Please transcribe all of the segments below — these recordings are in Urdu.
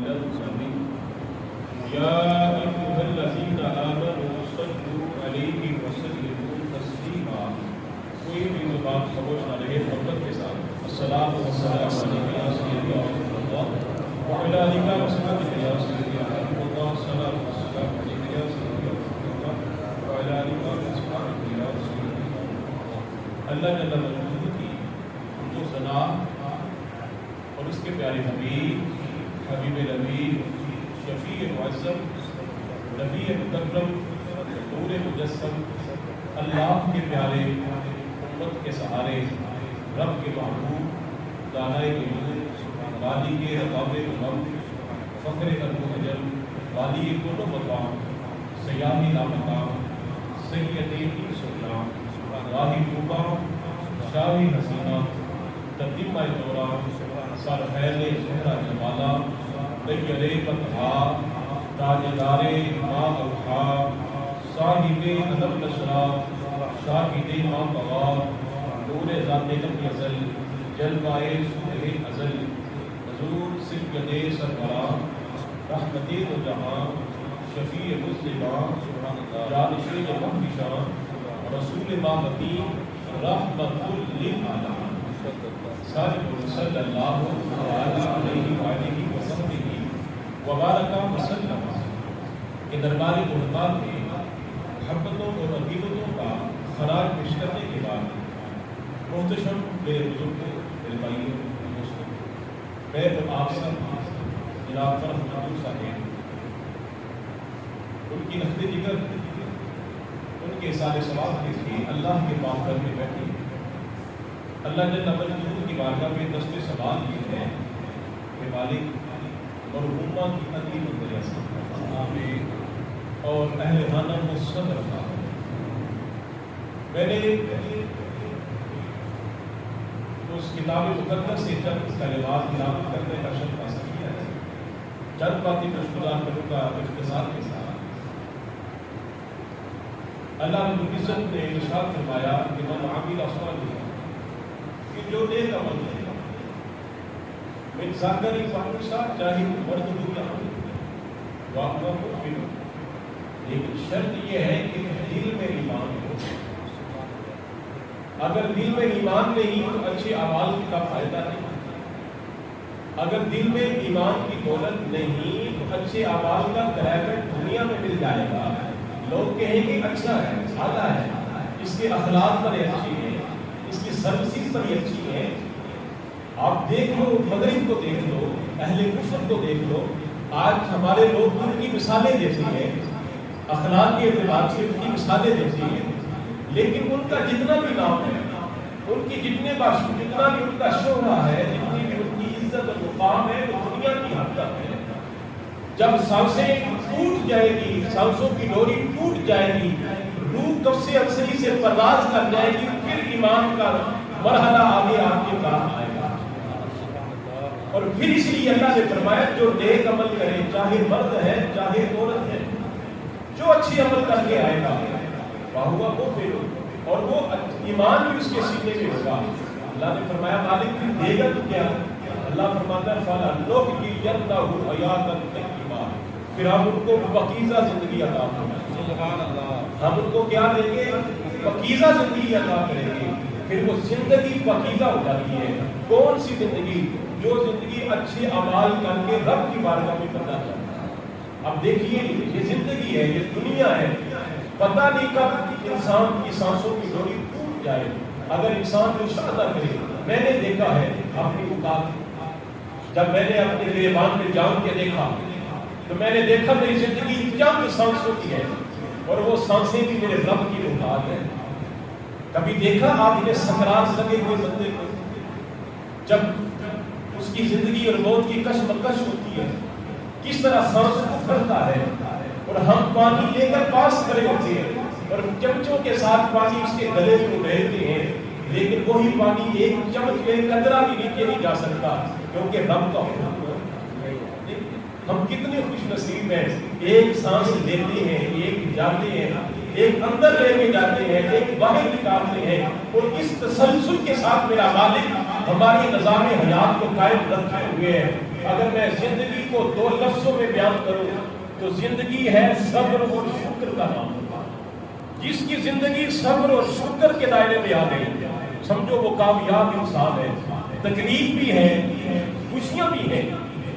على المرسلين يا أيها الذين آمنوا صلوا عليه وسلموا تسليما. کوئی بھی زبان خاموش نہ رہے محبت کے ساتھ. الصلاۃ والسلام علیک یا سیدی یا رسول اللہ وعلی آلک وصحبہ یا سیدی یا حبیب اللہ. الصلاۃ والسلام علیک یا سیدی یا رسول اللہ وعلی آلک وصحبہ یا رسول اللہ. اللہ جل مجدہ کی جو ثنا اور اس کے پیارے حبیب حبیب نبی شفیع معظم نبی مکرم نور مجسم اللہ کے پیارے امت کے سہارے رب کے محبوب دانائے وجود والی کے رباب امم فخر قلب و اجل والی کل مقام سیاحی لامقام سیدی سلام راہی طوبہ شاہی حسینہ تتمہ دورہ سرخیل زہرہ جمالہ طیر بطحا تاجدار ما اوحا صاحب ادب نشرہ شاہد ما بغا نور ذات لم یزل جلوائے سورہ ازل حضور سید سربراہ رحمت و جہاں شفیع مسلمان جانشین مہدشان رسول مامتی رحمت للعالمین صلی اللہ علیہ وآلہ وسلم وبارک وسلم کے دربار قربان میں محبتوں اور عقیدتوں کا خراج پیش کرنے کے بعد محتشم میرے بزرگوں میرے بھائیوں دوستوں میں آپ سب جناب فرحت محمود صاحب ان کی نقد جگر ان کے سارے ثواب کے لیے اللہ کے پاس گھر میں بیٹھے اللہ جل مجدہ کی بارگاہ میں دست سوال یہ ہے کہ مالک مرحومہ کی عظیم اندریاسہ آمین اور اہل خانہ کو صبر رکھا. میں نے اس کتاب مقدس سے چند کلمات تلاوت کرنے کا شرف حاصل کیا ہے. چند باتیں مشغولات کروں کا اختصار کے ساتھ. اللہ رب العزت نے ارشاد فرمایا کہ من عمل صالحا کہ جو نیک عمل ہے من ذکر و انثی چاہے مرد ہو یا عورت وهو مؤمن لیکن شرط یہ ہے کہ دل میں ایمان ہو. اگر دل میں ایمان نہیں تو اچھے اعمال کا فائدہ نہیں. اگر دل میں ایمان کی دولت نہیں تو اچھے اعمال کا کریڈٹ دنیا میں مل جائے گا. لوگ کہیں گے اچھا ہے اعلیٰ ہے اس کے اخلاق بڑے اچھی ہیں اس کی سروسز بڑی اچھی ہے. آپ دیکھ لو مغرب کو دیکھ لو اہل کفر کو دیکھ لو. آج ہمارے لوگ ان کی مثالیں دیتے ہیں اخلاق کے اعتبار سے ان کی مثالیں دیتے ہیں لیکن ان کا جتنا بھی نام ہے ان کی جتنا بھی ان کا شہرہ ہے جتنی بھی ان کی عزت و مقام ہے وہ دنیا کی حد تک ہے. جب سانسیں ٹوٹ جائے گی سانسوں کی ڈوری ٹوٹ جائے گی روح قفس اکثری سے پرواز کر جائے گی پھر ایمان کا مرحلہ آگے آپ کے کام آئے گا. اور پھر اس لیے اللہ نے فرمایا جو نیک عمل کرے چاہے مرد ہے چاہے عورت ہے جو اچھی عمل کر کے آئے گا وہو مؤمن اور وہ ایمان بھی اس کے سینے میں ہوگا. اللہ نے فرمایا مالک بھی دے گا تو کیا. اللہ فرماتا ہے فَلَنُحْيِيَنَّهُ حَيَاةً طَيِّبَةً پھر ہم ان کو پاکیزہ زندگی عطا کریں گے. سبحان اللہ. ہم ان کو کیا دیں گے پاکیزہ زندگی عطا کریں گے. پھر وہ زندگی پاکیزہ ہو جاتی ہے. کون سی زندگی جو زندگی اچھے اعمال کر کے رب کی بارگاہ میں کرنا چاہتا ہے. اب دیکھیے یہ زندگی ہے یہ دنیا ہے پتہ نہیں کب انسان کی سانسوں کی ڈوری ٹوٹ جائے. اگر انسان ارشاد کرے میں نے دیکھا ہے اپنی اوقات جب میں نے اپنے گریبان میں جان کے دیکھا تو میں نے دیکھا میری زندگی چند سانسوں کی ہے اور وہ سانسیں بھی میرے رب کی اوقات ہے. کبھی دیکھا آپ نے سکرات لگے ہوئے بندے کو جب اس کی زندگی اور موت کی کشمکش ہوتی ہے کس طرح سانس پھرتا ہے اور ہم پانی لے کر پاس کھڑے ہوتے ہیں اور چمچوں کے ساتھ پانی اس کے گلے میں بہتے ہیں لیکن وہی پانی ایک چمچ میں قطرہ بھی نیچے نہیں جا سکتا کیونکہ رب کا حکم ہے. ہم کتنے خوش نصیب ہیں ایک سانس لیتے ہیں ایک جاتے ہیں ایک اندر لے کے جاتے ہیں ایک باہر نکالتے ہیں اور اس تسلسل کے ساتھ میرا مالک ہماری نظام حیات کو قائم رکھے ہوئے ہے. اگر میں زندگی کو دو لفظوں میں بیان کروں تو زندگی ہے صبر اور شکر کا نام۔ جس کی زندگی صبر اور شکر کے دائرے میں آ گئی سمجھو وہ کامیاب انسان ہے۔ تکلیف بھی ہے، خوشیاں بھی ہیں،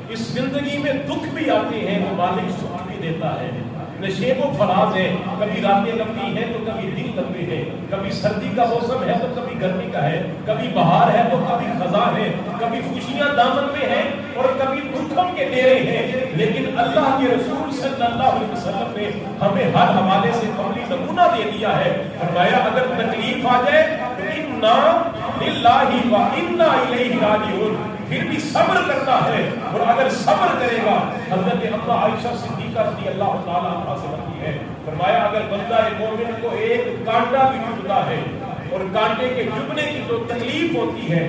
اس زندگی میں دکھ بھی آتے ہیں، وہ مالک سکھ بھی دیتا ہے۔ نشیب و فراز ہے، کبھی راتیں لمبی ہیں تو کبھی دن لمبے ہیں، کبھی سردی کا موسم ہے تو کبھی گرمی کا ہے، کبھی بہار ہے تو کبھی خزاں ہے، کبھی خوشیاں دامن میں ہیں اور کبھی دکھوں کے ڈیرے ہیں۔ لیکن اللہ کے رسول صلی اللہ علیہ وسلم نے ہمیں ہر حوالے سے عملی نمونہ دے دیا ہے۔ فرمایا اگر تکلیف آ جائے تو انا للہ و انا الیہ راجعون، پھر بھی صبر کرتا ہے، اور اگر صبر کرے گا حضرت اما عائشہ صدیقہ رضی اللہ تعالیٰ عنہا سے بنتی ہے، فرمایا اگر بندہ مومن کو ایک کانٹا بھی چبھتا ہے اور کانٹے کے چبھنے کی جو تکلیف ہوتی ہے،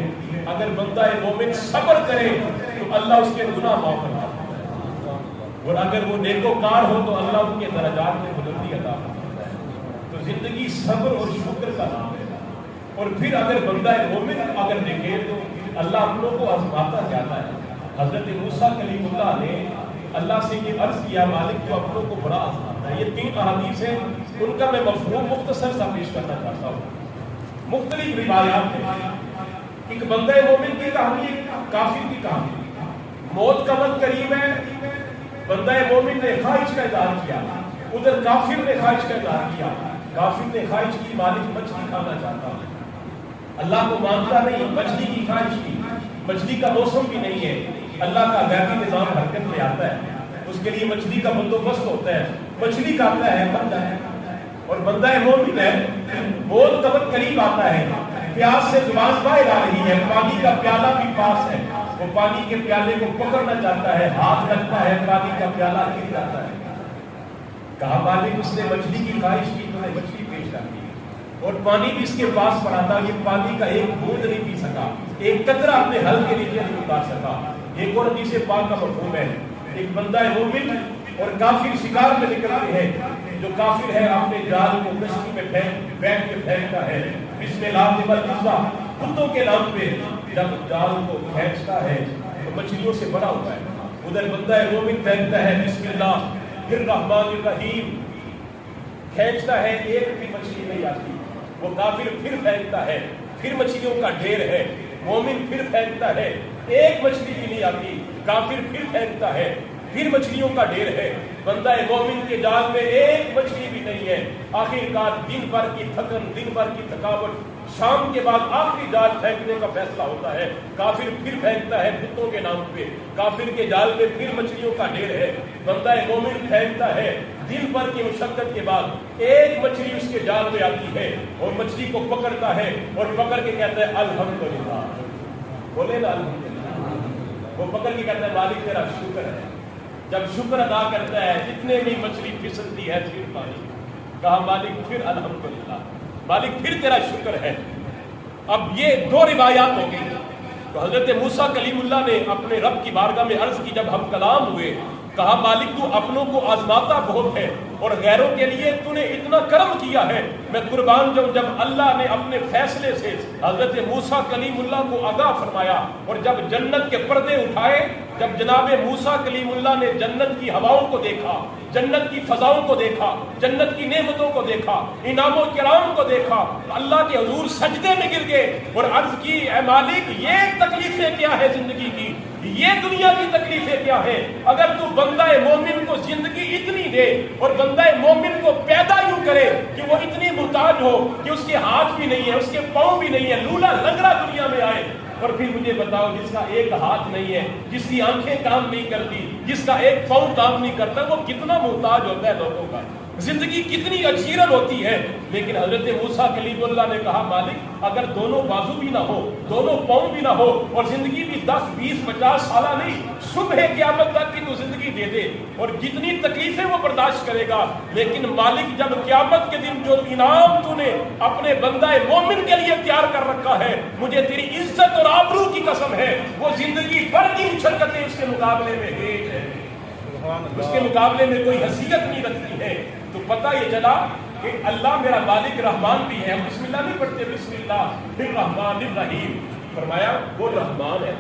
اگر بندہ مومن صبر کرے تو اللہ اس کے گناہ معاف کرتا ہے، اور اگر وہ نیکوکار ہو تو اللہ ان کے درجات میں بلندی عطا فرماتا ہے۔ تو زندگی صبر اور شکر کا نام ہے۔ اور پھر اگر بندہ مومن اگر دیکھے تو اللہ اپنوں کو آزماتا جاتا ہے۔ حضرت موسیٰ کلیم اللہ نے اللہ سے یہ عرض کیا مالک جو اپنوں کو بڑا آزماتا ہے۔ یہ 3 احادیث ہیں، ان کا میں مفہوم مختصر سا پیش کرنا چاہتا ہوں۔ مختلف روایات ہیں۔ ایک بندہ مومن کی کہانی، ایک کافر کی کہانی۔ موت کا وقت قریب ہے، بندہ مومن نے خواہش کا اظہار کیا، ادھر کافر نے خواہش کا اظہار کیا۔ کافر نے خواہش کی مالک مچھلی کھانا چاہتا ہے، اللہ کو مانتا نہیں، مچھلی کی خواہش کی۔ مچھلی کا موسم بھی نہیں ہے، اللہ کا غیبی نظام حرکت میں آتا ہے، اس کے لیے مچھلی کا بندوبست ہوتا ہے، مچھلی کھاتا ہے بندہ ہے۔ اور بندہ مومن ہے، موت کا وقت قریب آتا ہے، پیاس سے زبان باہر آ رہی ہے، پانی کا پیالہ بھی پاس ہے، وہ پانی کے پیالے کو پکڑنا چاہتا ہے، ہاتھ رکھتا ہے، پانی کا پیالہ گر جاتا ہے۔ کہا مالک اس نے مچھلی کی خواہش کی، تو نے مچھلی پیش کر دی، اور پانی بھی اس کے پاس پڑا تھا، یہ پانی کا ایک بوند نہیں پی سکا، ایک قطرہ اپنے حل کے نیچے نہیں اتار سکا۔ ایک اور حدیث پاک کا مفہوم ہے، ایک بندہ مومن اور کافر شکار میں نکلتے ہیں، جو کافر ہے اپنے جال کو کشتی میں بیٹھ کے پھینکتا ہے، بسم اللہ والعزہ کتوں کے نام پہ، جب جال کو کھینچتا ہے تو مچھلیوں سے بڑا ہوتا ہے۔ ادھر بندہ مومن پھینکتا ہے بسم اللہ الرحمن الرحیم، کھینچتا ہے، ایک بھی مچھلی نہیں آتی۔ وہ کافر پھر پھینکتا ہے، پھر مچھلیوں کا ڈھیر ہے۔ مومن پھر پھینکتا ہے، ایک مچھلی بھی نہیں آتی۔ کافر پھر پھینکتا ہے، پھر مچھلیوں کا ڈھیر ہے۔ بندہ مومن کے جال میں ایک مچھلی بھی نہیں ہے۔ آخر کار دن بھر کی تھکن، دن بھر کی تھکاوٹ، شام کے بعد آخری جال پھینکنے کا فیصلہ ہوتا ہے۔ کافر پھر پھینکتا ہے کتوں کے نام پہ، کافر کے جال میں پھر مچھلیوں کا ڈھیر ہے۔ بندہ مومن پھینکتا ہے، دن بھر کی مشقت کے بعد ایک مچھلی اس کے جال میں آتی ہے، اور مچھلی کو پکڑتا ہے اور پکڑ کے کہتا ہے الحمدللہ، بولے نا الحمدللہ۔ وہ پکڑ کے کہتا ہے مالک تیرا شکر ہے۔ جب شکر ادا کرتا ہے، جتنے بھی مچھلی پھسلتی ہے پھر پانی، کہا مالک پھر الحمدللہ، مالک پھر تیرا شکر ہے۔ اب یہ 2 روایات ہو گئی۔ تو حضرت موسیٰ کلیم اللہ نے اپنے رب کی بارگاہ میں عرض کی، جب ہم کلام ہوئے، کہا مالک تو اپنوں کو آزماتا بہت ہے اور غیروں کے لیے تو نے اتنا کرم کیا ہے، میں قربان جاؤں۔ جب اللہ نے اپنے فیصلے سے حضرت موسیٰ کلیم اللہ کو آگاہ فرمایا اور جب جنت کے پردے اٹھائے، جب جناب موسیٰ کلیم اللہ نے جنت کی ہواؤں کو دیکھا، جنت کی فضاؤں کو دیکھا، جنت کی نعمتوں کو دیکھا، انعام و کرام کو دیکھا، اللہ کے حضور سجدے میں گر گئے اور عرض کی اے مالک یہ تکلیفیں کیا ہے زندگی کی، یہ دنیا کی تکلیفیں کیا ہے؟ اگر تو بندہ مومن کو زندگی اتنی دے اور بندہ مومن کو پیدا یوں کرے کہ وہ اتنی محتاج ہو کہ اس کے ہاتھ بھی نہیں ہے، اس کے پاؤں بھی نہیں ہے، لولا لنگڑا دنیا میں آئے، اور پھر مجھے بتاؤ جس کا ایک ہاتھ نہیں ہے، جس کی آنکھیں کام نہیں کرتی، جس کا ایک پاؤں کام نہیں کرتا، وہ کتنا محتاج ہوتا ہے لوگوں کا، زندگی کتنی اچھیرن ہوتی ہے۔ لیکن حضرت موسیٰ کلیم اللہ نے کہا مالک اگر دونوں بازو بھی نہ ہو، دونوں پاؤں بھی نہ ہو، اور زندگی بھی 10 20 50 سالہ نہیں، صبح قیامت تک کی تو زندگی دے دے، اور جتنی تکلیفیں وہ برداشت کرے گا، لیکن مالک جب قیامت کے دن جو انعام تو نے اپنے بندہ مومن کے لیے تیار کر رکھا ہے، مجھے تیری عزت اور آبرو کی قسم ہے، وہ زندگی بھر کی شرکتیں اس کے مقابلے میں ایک ہے، اس کے مقابلے میں کوئی حیثیت نہیں رکھتی ہے۔ تو پتہ یہ چلا کہ اللہ میرا مالک رحمان بھی ہے۔ ہم بسم اللہ نہیں پڑھتے، بسم اللہ الرحمن الرحیم، فرمایا وہ رحمان ہے،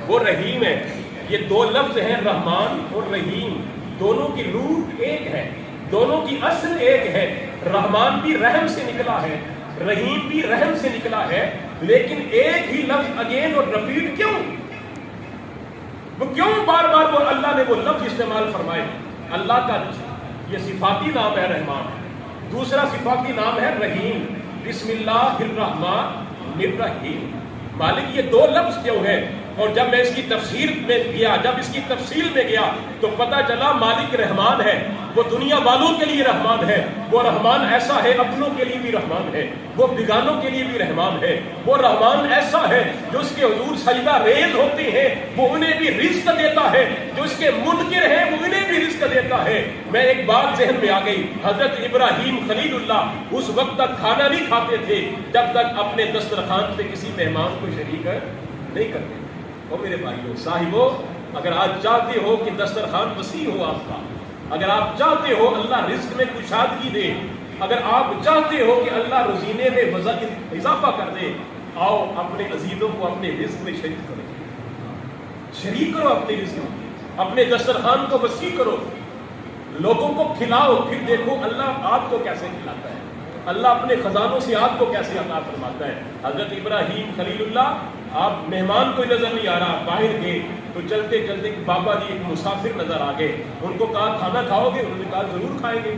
وہ رحیم ہے۔ یہ دو لفظ ہیں رحمان اور رحیم، دونوں کی روٹ ایک ہے، دونوں کی اصل ایک ہے۔ رحمان بھی رحم سے نکلا ہے، رحیم بھی رحم سے نکلا ہے، لیکن ایک ہی لفظ اگین اور رپیٹ کیوں؟ وہ کیوں بار بار وہ اللہ نے وہ لفظ استعمال فرمائے؟ اللہ کا یہ صفاتی نام ہے رحمان، دوسرا صفاتی نام ہے رحیم، بسم اللہ الرحمن الرحیم۔ مالک یہ دو لفظ کیوں ہے؟ اور جب میں اس کی تفسیر میں گیا، جب اس کی تفصیل میں گیا تو پتہ چلا مالک رحمان ہے، وہ دنیا والوں کے لیے رحمان ہے، وہ رحمان ایسا ہے اپنوں کے لیے بھی رحمان ہے، وہ بیگانوں کے لیے بھی رحمان ہے، وہ رحمان ایسا ہے جو اس کے حضور سجدہ ریز ہوتے ہیں وہ انہیں بھی رزق دیتا ہے، جو اس کے منکر ہیں وہ انہیں بھی رزق دیتا ہے۔ میں ایک بات ذہن میں آ گئی، حضرت ابراہیم خلیل اللہ اس وقت تک کھانا نہیں کھاتے تھے جب تک اپنے دسترخوان پہ کسی مہمان کو شریک نہیں کرتے۔ اور میرے بھائیوں صاحبوں، اگر آج چاہتے ہو کہ دسترخوان وسیع ہو آپ کا، اگر آپ چاہتے ہو اللہ رزق میں کشادگی دے، اگر آپ چاہتے ہو کہ اللہ روزینے میں اضافہ کر دے، آؤ اپنے عزیزوں کو اپنے رزق میں شریک کرو، شریک کرو اپنے رزق میں، اپنے دسترخوان کو وسیع کرو، لوگوں کو کھلاؤ، پھر دیکھو اللہ آپ کو کیسے کھلاتا ہے، اللہ اپنے خزانوں سے آپ کو کیسے عطا فرماتا ہے۔ حضرت ابراہیم خلیل اللہ آپ مہمان کوئی نظر نہیں آ رہا، باہر گئے تو چلتے چلتے بابا جی ایک مسافر نظر آ گئے، ان کو کہا کھانا کھاؤ گے؟ انہوں نے کہا ضرور کھائیں گے۔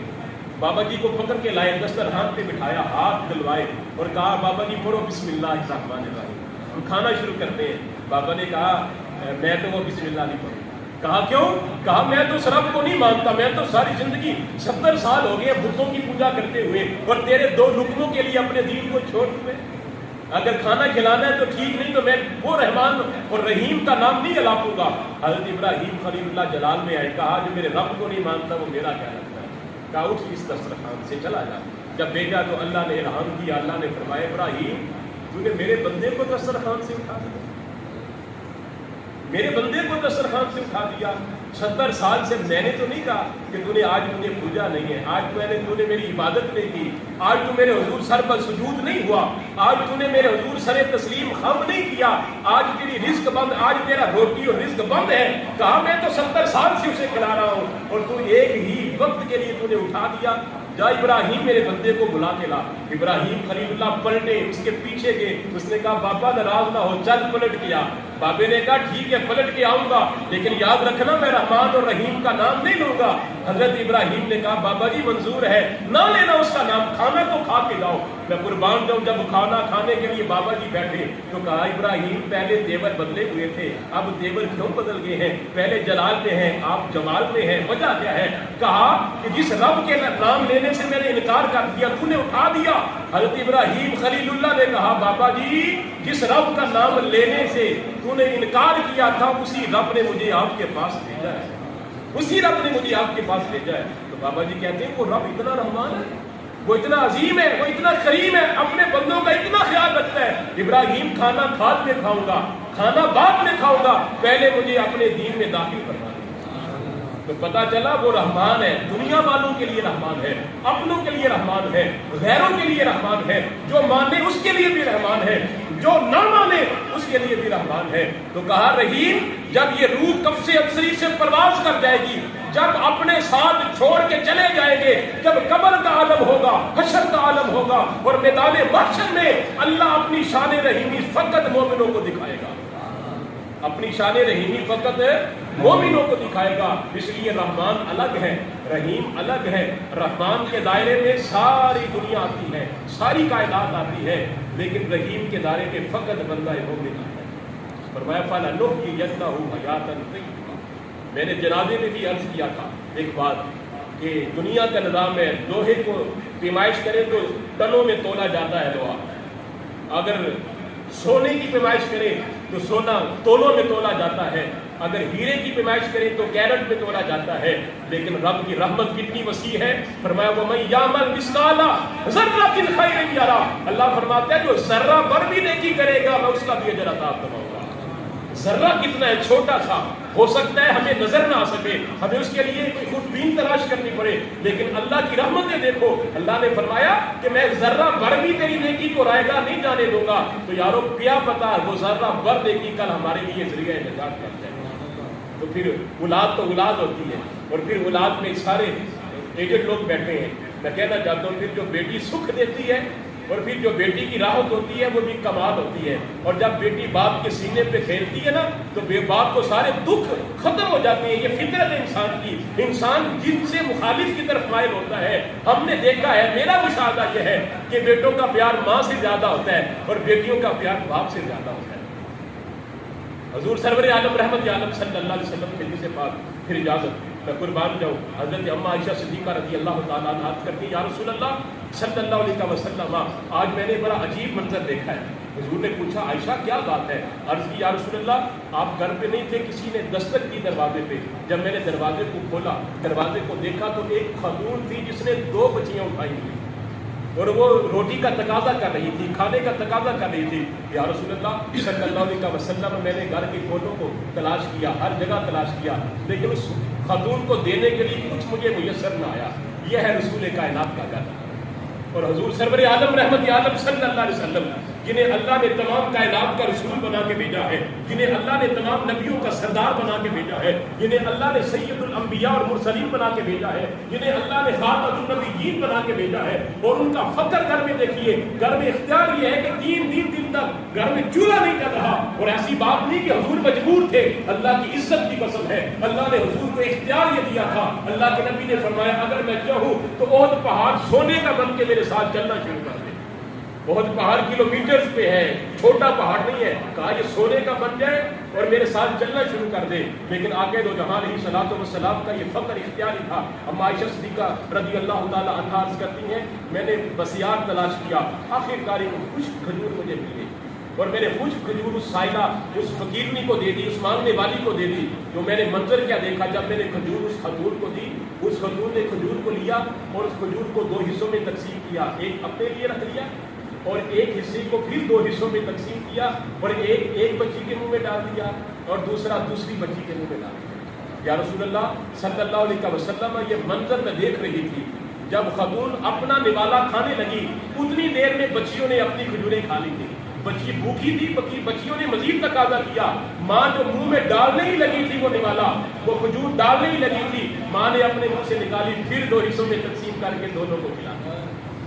بابا جی کو پکڑ کے لائے، دسترخوان پہ بٹھایا، ہاتھ دلوائے اور کہا بابا جی پڑھو بسم اللہ الرحمن الرحیم، ہم کھانا شروع کرتے ہیں۔ بابا نے کہا میں تو وہ بسم اللہ نہیں پڑھوں۔ کہا کیوں؟ کہا میں تو اس رب کو نہیں مانتا، میں تو ساری زندگی 70 سال ہو گئے بتوں کی پوجا کرتے ہوئے اور تیرے دو رکنوں کے لیے اپنے دین کو چھوڑ ہوئے، اگر کھانا کھلانا ہے تو ٹھیک، نہیں تو میں وہ رحمان اور رحیم کا نام نہیں الاپوں گا۔ حضرت ابراہیم خلیل اللہ جلال میں آئے، کہا جو میرے رب کو نہیں مانتا وہ میرا کیا لگتا ہے؟ کہا اٹھ اس دسترخوان سے چلا جا۔ جب بھیجا تو اللہ نے الہام کیا، اللہ نے فرمایا ابراہیم تو نے میرے بندے کو دسترخوان سے اٹھا دیا، میرے بندے کو دسترخوان سے اٹھا دیا۔ 70 سال سے میں نے تو نہیں کہا کہ تو نے آج مجھے پوجا نہیں ہے، آج تو نے میری عبادت نہیں کی، آج تو میرے حضور سر پر سجود نہیں ہوا، آج تو نے میرے حضور سر تسلیم خم نہیں کیا، آج تیری رزق بند، آج تیرا روٹی اور رزق بند ہے۔ کہا میں تو 70 سال سے اسے کھلا رہا ہوں اور تو ایک ہی وقت کے لیے تو نے اٹھا دیا۔ جا ابراہیم میرے بندے کو بلا کے لا۔ ابراہیم خلیل اللہ پلٹے، اس کے پیچھے گئے، اس نے کہا بابا ناراض نہ ہو، چل پلٹ گیا۔ بابے نے کہا ٹھیک ہے پلٹ کے آؤں گا، لیکن یاد رکھنا میں رحمان اور رحیم کا نام نہیں لوں گا۔ حضرت ابراہیم نے کہا بابا جی منظور ہے، نہ لینا اس کا نام، کھانا تو کھا کے جاؤ، میں قربان جاؤں۔ جب کھانا کھانے کے لیے بابا جی بیٹھے تو کہا ابراہیم پہلے تیور بدلے ہوئے تھے، اب تیور کیوں بدل گئے ہیں؟ پہلے جلال پہ ہیں، آپ جمال پہ ہیں، وجہ کیا ہے؟ کہا کہ جس رب کے نام لینے سے میں نے انکار کر دیا تو نے اٹھا دیا۔ حضرت ابراہیم خلیل اللہ نے کہا بابا جی جس رب کا نام لینے سے تو نے انکار کیا تھا اسی رب نے مجھے آپ کے پاس بھیجا ہے، اسی رب نے مجھے آپ کے پاس بھیجا ہے۔ تو بابا جی کہتے ہیں وہ رب اتنا رحمان ہے، وہ اتنا عظیم ہے، وہ اتنا کریم ہے، اپنے بندوں کا اتنا خیال رکھتا ہے۔ ابراہیم کھانا بعد میں کھاؤں گا، کھانا بعد میں کھاؤں گا، پہلے مجھے اپنے دین میں داخل کرنا۔ تو پتا چلا وہ رحمان ہے، دنیا والوں کے لیے رحمان ہے، اپنوں کے لیے رحمان ہے، غیروں کے لیے رحمان ہے، جو مانے اس کے لیے بھی رحمان ہے، جو نہ مانے اس کے لیے بھی رحمان ہے۔ تو کہا رحیم جب یہ روح قبض ابصری سے پرواز کر جائے گی، جب اپنے ساتھ چھوڑ کے چلے جائیں گے، جب قبر کا عالم ہوگا، حشر کا عالم ہوگا اور میدان محشر میں اللہ اپنی شان رحیمی فقط مومنوں کو دکھائے گا، اپنی شان رحیمی فقط مومنوں کو دکھائے گا۔ اس لیے رحمان الگ ہے، رحیم الگ ہے۔ رحمان کے دائرے میں ساری دنیا آتی ہے، ساری کائنات آتی ہے، لیکن رحیم کے دائرے میں فقط بندہ مومن آتا ہے۔ فرمایا فَلَنُحْيِيَنَّهُ حَيَاةً طَيِّبَةً۔ میں نے جنازے میں بھی عرض کیا تھا ایک بات کہ دنیا کا نظام ہے، لوہے کو پیمائش کرے تو ٹنوں میں تولا جاتا ہے لوہا، اگر سونے کی پیمائش کرے تو سونا تولوں میں تولا جاتا ہے، اگر ہیرے کی پیمائش کرے تو کیرٹ میں تولا جاتا ہے، لیکن رب کی رحمت کتنی وسیع ہے۔ فرمایا وَمَن يَعْمَلْ مِثْقَالَ ذَرَّةٍ خَيْرًا يَرَهُ۔ اللہ فرماتا ہے جو ذرہ بھر بھی نیکی کرے گا میں اس کا بھی اجر عطا فرماؤں گا۔ ذرہ کتنا ہے، چھوٹا سا، ہو سکتا ہے ہمیں نظر نہ آ سکے، ہمیں اس کے لیے کوئی خودبین تلاش کرنی پڑے، لیکن اللہ کی رحمتیں دیکھو۔ اللہ نے فرمایا کہ میں ذرہ بھر بھی تیری نیکی کو رائے گا نہیں جانے دوں گا۔ تو یارو کیا پتا وہ ذرہ بھر نیکی کل ہمارے لیے ذریعہ نجات بن جائے۔ تو پھر اولاد تو اولاد ہوتی ہے، اور پھر اولاد میں سارے ایجڈ لوگ بیٹھے ہیں. میں کہنا چاہتا ہوں پھر جو بیٹی سکھ دیتی ہے اور پھر جو بیٹی کی راحت ہوتی ہے وہ بھی کمال ہوتی ہے. اور جب بیٹی باپ کے سینے پہ کھیلتی ہے نا تو باپ کو سارے دکھ ختم ہو جاتے ہیں. یہ فطرت ہے انسان کی. انسان جن سے مخالف کی طرف مائل ہوتا ہے. ہم نے دیکھا ہے، میرا مشاہدہ یہ ہے کہ بیٹوں کا پیار ماں سے زیادہ ہوتا ہے اور بیٹیوں کا پیار باپ سے زیادہ ہوتا ہے. حضور سرور عالم رحمت عالم صلی اللہ علیہ وسلم کے حدیث پاک. پھر اجازت میں قربان جاؤں. حضرت اما عائشہ صدیقہ رضی اللہ تعالیٰ عنہ عرض کرتی ہیں یا رسول اللہ صلی اللہ علیہ وسلم آج میں نے بڑا عجیب منظر دیکھا ہے. حضور نے پوچھا عائشہ کیا بات ہے؟ عرض کی یا رسول اللہ آپ گھر پہ نہیں تھے، کسی نے دستک کی دروازے پہ. جب میں نے دروازے کو کھولا، دروازے کو دیکھا تو ایک خاتون تھی جس نے 2 بچیاں اٹھائی ہوئی اور وہ روٹی کا تقاضا کر رہی تھی، کھانے کا تقاضا کر رہی تھی. یا رسول اللہ صلی اللہ علیہ وسلم میں نے گھر کے کونوں کو تلاش کیا، ہر جگہ تلاش کیا، لیکن اس خاتون کو دینے کے لیے کچھ مجھے میسر نہ آیا. یہ ہے رسول کائنات کا گھر. اور حضور سرور عالم رحمت عالم صلی اللہ علیہ وسلم جنہیں اللہ نے تمام کائنات کا رسول بنا کے بھیجا ہے، جنہیں اللہ نے تمام نبیوں کا سردار بنا کے بھیجا ہے، جنہیں اللہ نے سید الانبیاء اور مرسلین بنا کے بھیجا ہے، جنہیں اللہ نے خاتم النبیین بنا کے بھیجا ہے. اور ان کا فخر گھر میں دیکھیے، گھر میں اختیار یہ ہے کہ 3 دن تک گھر میں چولہا نہیں چل رہا. اور ایسی بات نہیں کہ حضور مجبور تھے، اللہ کی عزت کی قسم ہے اللہ نے حضور کو اختیار یہ دیا تھا. اللہ کے نبی نے فرمایا اگر میں چاہوں تو احد پہاڑ سونے کا بن کے میرے ساتھ چلنا شروع کر دے. بہت پہاڑ کلومیٹرز پہ ہے، چھوٹا پہاڑ نہیں ہے. کہا یہ سونے کا بن جائے اور میرے ساتھ چلنا شروع کر دے. لیکن آگے دو جہاں علیہ الصلوۃ والسلام کا یہ فخر اختیاری تھا. اما عائشہ صدیقہ رضی اللہ تعالی عنہا عرض کرتی ہیں میں نے بسیار تلاش کیا، آخرکار ایک خشک کھجور مجھے ملی اور میں نے خشک کھجور اس سائلہ اس فقیرنی کو دے دی، اس مانگنے والی کو دے دی. جو میں نے منظر کیا دیکھا، جب میں نے کھجور اس خاتون کو دی، اس خاتون نے کھجور کو لیا اور اس کھجور کو 2 حصوں میں تقسیم کیا. ایک اپنے لیے رکھ لیا اور ایک حصے کو پھر 2 حصوں میں تقسیم کیا اور ایک بچی کے منہ میں ڈال دیا اور دوسری بچی کے منہ میں ڈال دیا. یا رسول اللہ صلی اللہ علیہ وسلم یہ منظر میں دیکھ رہی تھی. جب خاتون اپنا نوالا کھانے لگی اتنی دیر میں بچیوں نے اپنی کھجوریں کھا لی تھی. بچی بھوکی تھی، بچیوں نے مزید تقاضا کیا. ماں جو منہ میں ڈالنے ہی لگی تھی وہ نوالا، وہ کھجور ڈالنے ہی لگی تھی، ماں نے اپنے منہ سے نکالی، پھر 2 حصوں میں تقسیم کر کے دونوں کو کھلایا.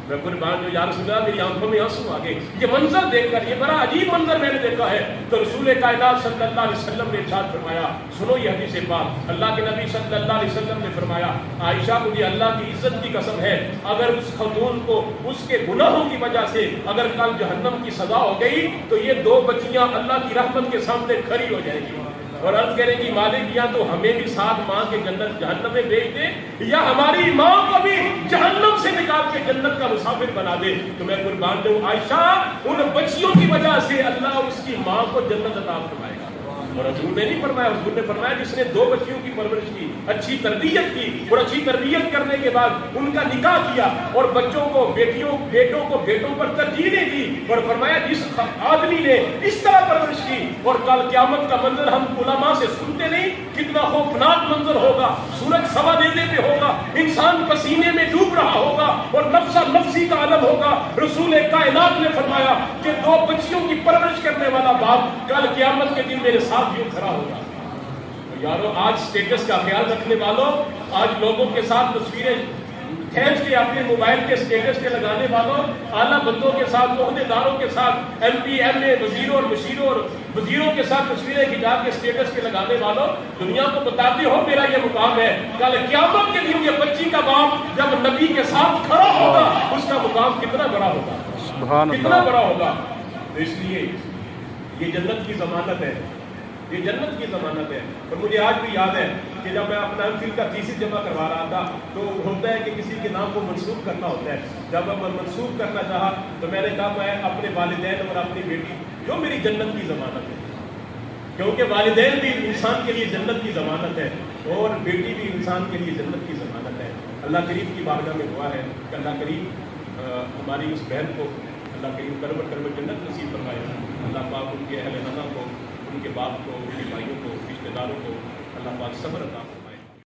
میں قربان جو یا رسول اللہ میری آنکھوں میں آنسو آ گئے. یہ منظر دیکھ کر، یہ بڑا عجیب منظر میں نے دیکھا ہے. تو رسول کائنات صلی اللہ علیہ وسلم نے ارشاد فرمایا، سنو یہ حدیث پاک. اللہ کے نبی صلی اللہ علیہ وسلم نے فرمایا عائشہ مجھے اللہ کی عزت کی قسم ہے اگر اس خاتون کو اس کے گناہوں کی وجہ سے اگر کل جہنم کی سزا ہو گئی تو یہ 2 بچیاں اللہ کی رحمت کے سامنے کھڑی ہو جائیں گی اور عرض کریں گی مالک یا تو ہمیں بھی ساتھ ماں کے جنت جہنم میں بھیج دے یا ہماری ماں کو بھی جہنم سے نکال کے جنت کا مسافر بنا دے. تو میں قربان جاؤں عائشہ ان بچیوں کی وجہ سے اللہ اس کی ماں کو جنت عطا فرمائے گا. اور حضور نے نہیں فرمایا، حضور نے فرمایا جس نے 2 بچیوں کی پرورش کی، اچھی تربیت کی اور اچھی تربیت کرنے کے بعد ان کا نکاح کیا اور بچوں کو بیٹوں کو بیٹوں پر ترجیح دی اور فرمایا جس آدمی نے اس طرح پرورش کی اور کل قیامت کا منظر ہم علماء سے سنتے نہیں، کتنا خوفناک منظر ہوگا. سورج سوا دینے پہ ہوگا، انسان پسینے میں ڈوب رہا ہوگا اور نفسا نفسی کا عالم ہوگا. رسول کائنات نے فرمایا کہ 2 بچیوں کی پرورش کرنے والا باپ کل قیامت کے دن میرے ساتھ یوں کھڑا ہوگا. یارو آج سٹیٹس کا خیال رکھنے والوں، آج لوگوں کے ساتھ تصویریں کھینچ کے اپنے موبائل کے سٹیٹس کے لگانے والوں، اعلیٰ بندوں کے ساتھ، عہدے داروں کے ساتھ، ایم پی ایم اے وزیروں اور مشیروں اور وزیروں کے ساتھ تصویریں کھینچا کے سٹیٹس کے لگانے والوں، دنیا کو بتاتے ہو میرا یہ مقام ہے. کل قیامت کے دن یہ بچی کا باپ جب نبی کے ساتھ کھڑا ہوگا اس کا مقام کتنا بڑا ہوگا، کتنا بڑا ہوگا. تو اس لیے یہ جنت کی ضمانت ہے، یہ جنت کی ضمانت ہے. اور مجھے آج بھی یاد ہے کہ جب میں اپنا ایم فل کا تھیسس جمع کروا رہا تھا تو ہوتا ہے کہ کسی کے نام کو منسوخ کرنا ہوتا ہے. جب میں منسوخ کرنا چاہا تو میں نے کہا میں اپنے والدین اور اپنی بیٹی جو میری جنت کی ضمانت ہے، کیونکہ والدین بھی انسان کے لیے جنت کی ضمانت ہے اور بیٹی بھی انسان کے لیے جنت کی ضمانت ہے. اللہ کریم کی بارگاہ میں دعا ہے کہ اللہ کریم ہماری اس بہن کو اللہ کریم کروٹ جنت نصیب فرمائے. اللہ پاک ان کے اہل نامہ کو، ان کے باپ کو، ان کے بھائیوں کو، رشتے داروں کو اللہ پاک صبر عطا